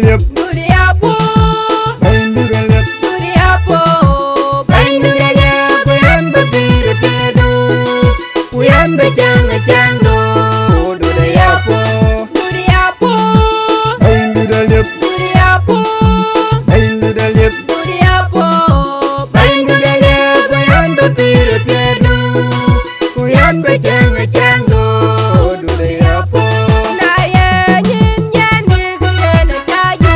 lip, do the apple. Bain do the lip, do the apple. Bain do the lip, we am the pedo. We am the jango. Do the apple, do the apple. Bain do the lip, do the apple. Bain do the lip, do the apple. Bain do the lip, we am the pedo. We am the jango. Do the apple. Na ye nyin yan ni ku ye na cha yu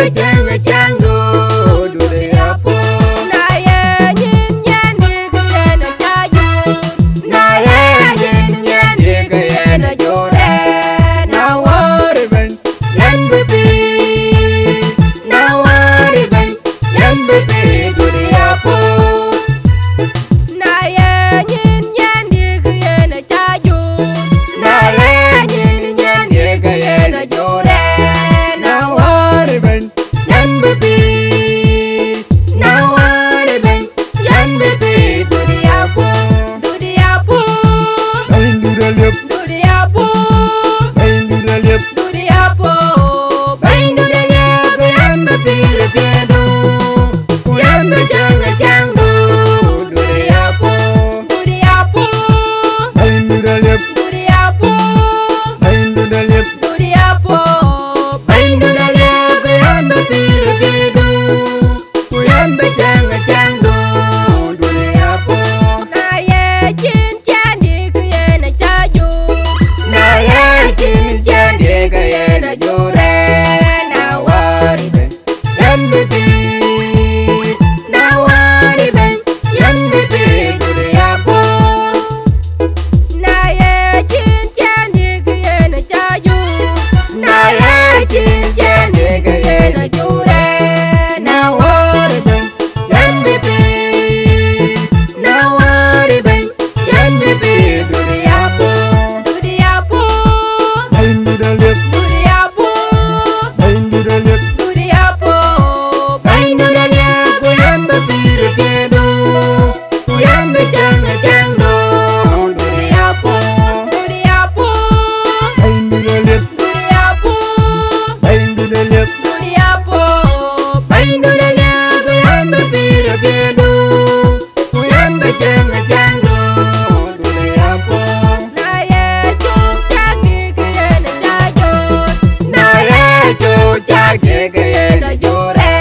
be chang a chang do do the apple. Na ye yin yan de ke na cha ju. Na ye yin yan de ke na jo re. Na worry ben yan be be. Na worry ben yan be be do the apple. Na ye yin yan de ke na cha ju. Na ye yin yan de ke na jo re. Na worry ben yan be be. Na worry ben yan be be do the apple. Do the apple. Bain do the lip, Do the apple. bain do the lip, Do the apple. Bain do the lip. Yan be be the piano. Yan be chang a chang do. Do the apple. Do the apple. bain do the lip, Do the apple. bain do the lip, Do the apple. Bain do the lip. Yan be be the piano. Yan be chang a chang do. Do the apple. Na ye chin chan di ku ye na cha ju. Na ye chin chan di ku ye na ju re. Na worry ben yan be be. Na worry ben yan be be do the apple. Na ye chin chan di ku ye na cha ju. Na ye chin chan di ku ye na ju re. Na worry ben yan be be. Na worry ben yan be be do the apple. Do the apple. bain do the lip, Do the apple. bain do the lip, Do the apple. Bain do the lip. Yan be be the piano. Yan be chang a chang do. Do the apple. Do the apple. bain do the lip, Do the apple. bain do the lip, Do the apple. Bain do the lip. Yan be be the piano. Yan be chang a chang do. Do the apple. Na ye chu chang di ku ye na cha ju. Na ye chu chang di ku ye na ju re.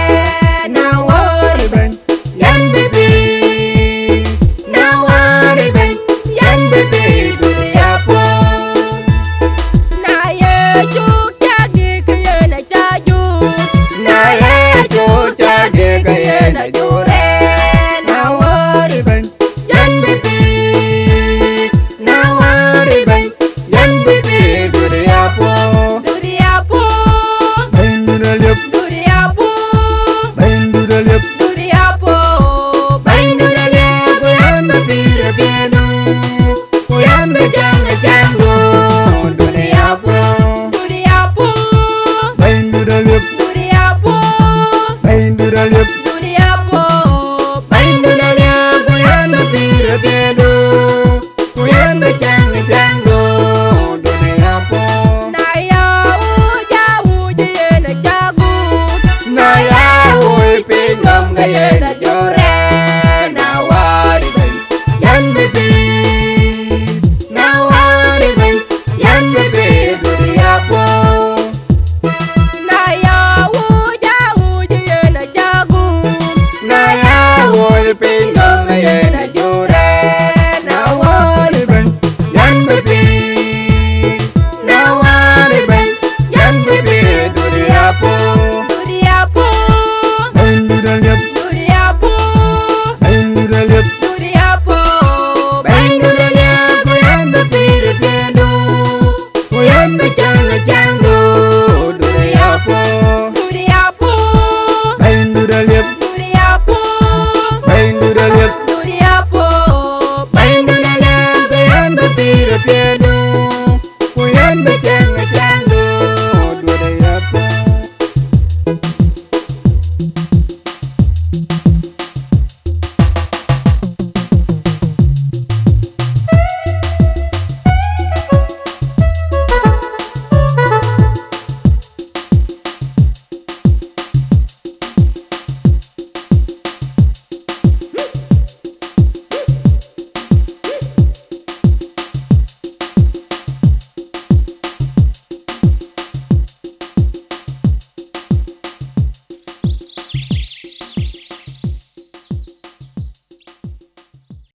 Na worry ben yan be be. Na worry ben yan be be do the apple. Na ye chu chang di ku ye na cha ju. Na ye chu chang di ku ye na ju re. Na worry ben yan be be. Na worry ben yan be be do the apple. Do the apple. bain do the lip, Do the apple. bain do the lip, Do the apple. Bain do the lip. Yan be be the piano. Yan be chang a chang do. Do the apple. Do the apple. bain do the lip, Do the apple. bain do the lip, Do